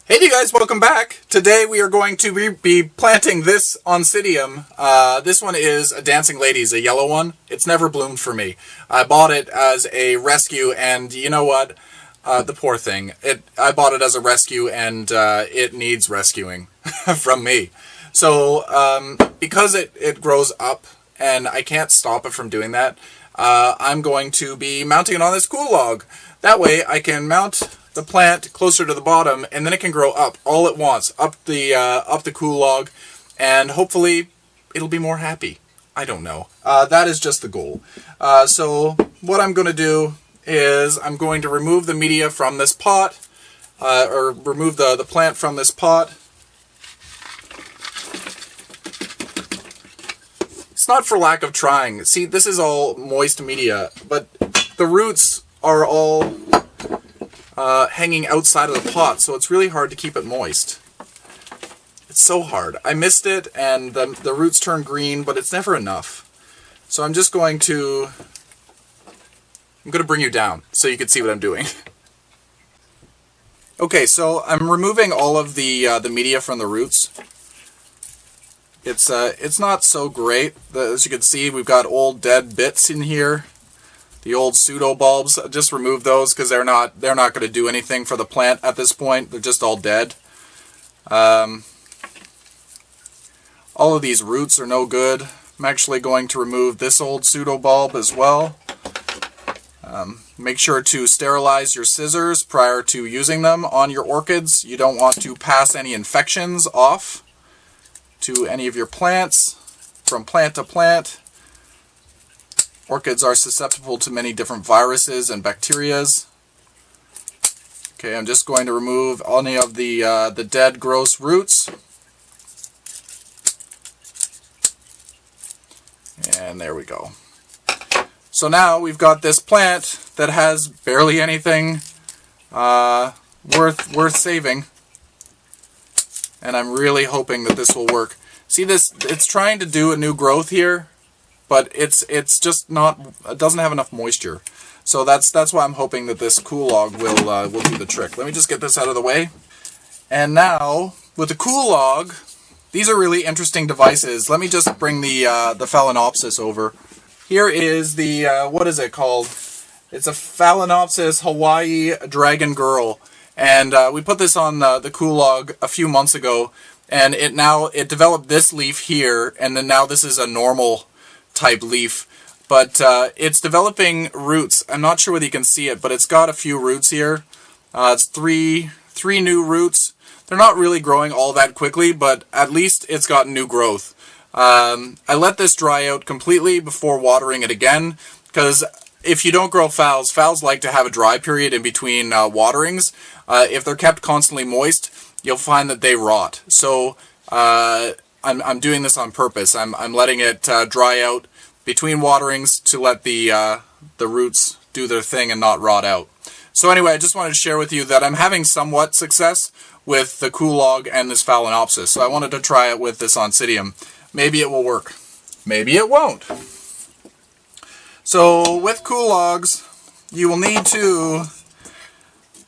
Hey you guys, welcome back. Today we are going to be planting this Oncidium. This one is a Dancing Ladies, a yellow one. It's never bloomed for me. I bought it as a rescue, and you know what? The poor thing. I bought it as a rescue, and it needs rescuing from me. So because it grows up, and I can't stop it from doing that, I'm going to be mounting it on this Kool-Log. That way I can mount the plant closer to the bottom, and then it can grow up all at once, up the Kool-Log, and hopefully it'll be more happy. I don't know. That is just the goal. So what I'm going to do is I'm going to remove the media from this pot, or remove the plant from this pot. It's not for lack of trying. See, this is all moist media, but the roots are all hanging outside of the pot, so it's really hard to keep it moist. It's so hard. I missed it, and the roots turn green, but it's never enough. So I'm just going to bring you down so you can see what I'm doing. Okay, so I'm removing all of the media from the roots. It's not so great. As you can see, we've got old dead bits in here. The old pseudo bulbs, just remove those because they're not going to do anything for the plant at this point. They're just all dead. All of these roots are no good. I'm actually going to remove this old pseudo bulb as well. Make sure to sterilize your scissors prior to using them on your orchids. You don't want to pass any infections off to any of your plants from plant to plant. Orchids are susceptible to many different viruses and bacterias. Okay, I'm just going to remove any of the dead, gross roots. And there we go. So now we've got this plant that has barely anything worth saving. And I'm really hoping that this will work. See this? It's trying to do a new growth here, but it's just not. It doesn't have enough moisture. So that's why I'm hoping that this Kool-Log will do the trick. Let me just get this out of the way. And now with the Kool-Log, these are really interesting devices. Let me just bring the Phalaenopsis over. Here is the what is it called? It's a Phalaenopsis Hawaii Dragon Girl. And we put this on the Kool-Log a few months ago, and it developed this leaf here, and then now this is a normal type leaf. But it's developing roots. I'm not sure whether you can see it, but it's got a few roots here. It's three new roots. They're not really growing all that quickly, but at least it's got new growth. I let this dry out completely before watering it again, because if you don't grow phals like to have a dry period in between waterings. If they're kept constantly moist, you'll find that they rot. So I'm doing this on purpose. I'm letting it dry out between waterings to let the roots do their thing and not rot out. So anyway, I just wanted to share with you that I'm having somewhat success with the Kool-Log and this Phalaenopsis. So I wanted to try it with this Oncidium. Maybe it will work. Maybe it won't. So with Kool-Logs, you will need to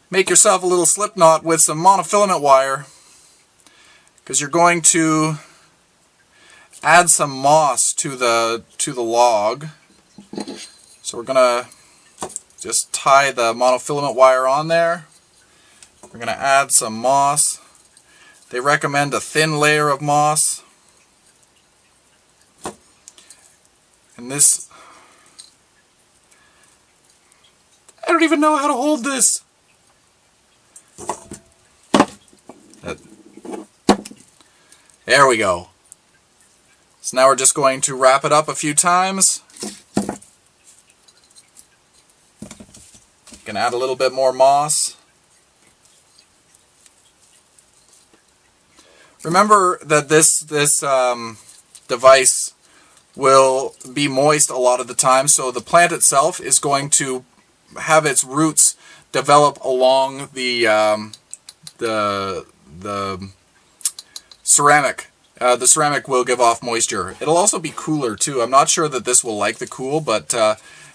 make yourself a little slip knot with some monofilament wire, because you're going to add some moss to the log. So we're going to just tie the monofilament wire on there. We're going to add some moss. They recommend a thin layer of moss. And this, I don't even know how to hold this. There we go. So now we're just going to wrap it up a few times. You can add a little bit more moss. Remember that this device will be moist a lot of the time, so the plant itself is going to have its roots develop along the ceramic. The ceramic will give off moisture. It'll also be cooler too. I'm not sure that this will like the cool, but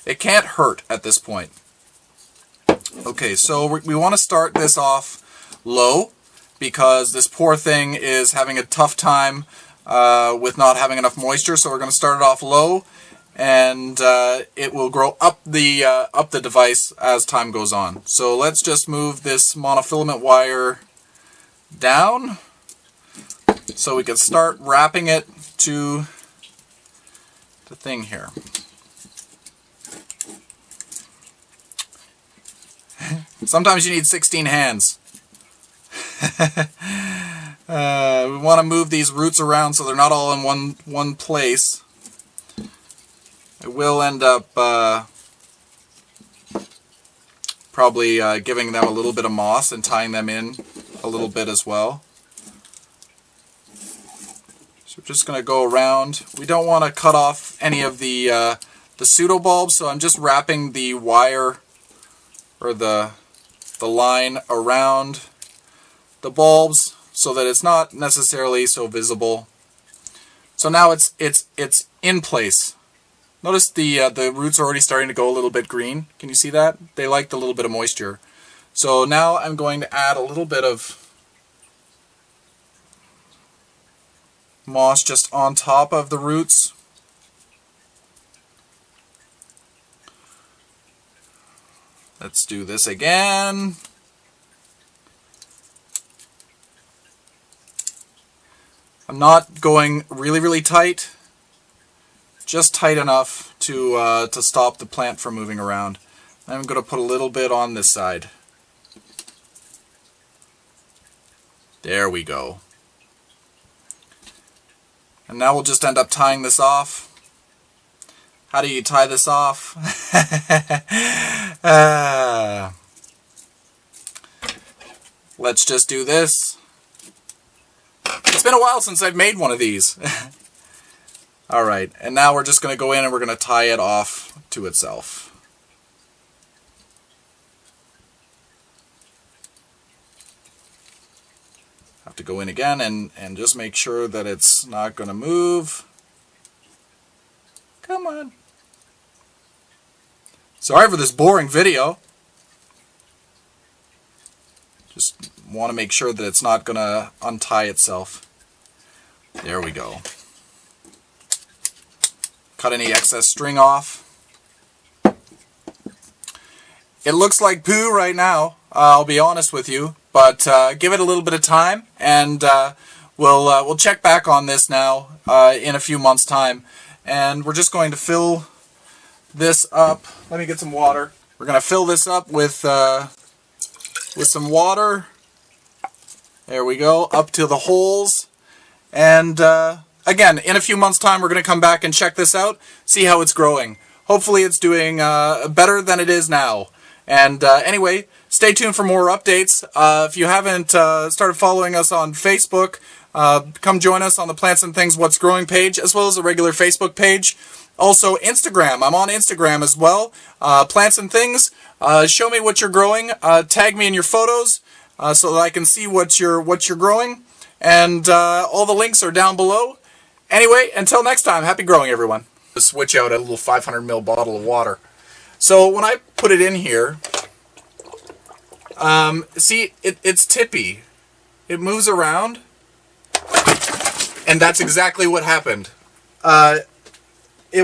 it can't hurt at this point. Okay, so we want to start this off low, because this poor thing is having a tough time with not having enough moisture. So we're going to start it off low, and it will grow up the device as time goes on. So let's just move this monofilament wire down so we can start wrapping it to the thing here. Sometimes you need 16 hands. We want to move these roots around so they're not all in one place. I will end up probably giving them a little bit of moss and tying them in a little bit as well. So we're just going to go around. We don't want to cut off any of the pseudo bulbs, so I'm just wrapping the wire or the line around the bulbs so that it's not necessarily so visible. So now it's in place. Notice the roots are already starting to go a little bit green. Can you see that? They like the little bit of moisture. So now I'm going to add a little bit of moss just on top of the roots. Let's do this again. I'm not going really tight, just tight enough to stop the plant from moving around. I'm going to put a little bit on this side. There we go. And now we'll just end up tying this off. How do you tie this off? Let's just do this. It's been a while since I've made one of these. Alright, and now we're just going to go in and we're going to tie it off to itself. Have to go in again and just make sure that it's not going to move. Come on. Sorry for this boring video. Just want to make sure that it's not going to untie itself. There we go. Cut any excess string off. It looks like poo right now, I'll be honest with you, but give it a little bit of time, and we'll check back on this now in a few months' time. And we're just going to fill this up. Let me get some water. We're going to fill this up with some water. There we go, up to the holes. And again, in a few months' time, we're going to come back and check this out, see how it's growing. Hopefully it's doing better than it is now. And anyway, stay tuned for more updates. If you haven't started following us on Facebook, come join us on the PlantzNThings What's Growing page, as well as a regular Facebook page. Also, Instagram. I'm on Instagram as well. PlantzNThings. Show me what you're growing. Tag me in your photos so that I can see what you're growing. And all the links are down below. Anyway, until next time, happy growing, everyone. Switch out a little 500 ml bottle of water. So when I put it in here, see, it's tippy. It moves around. And that's exactly what happened.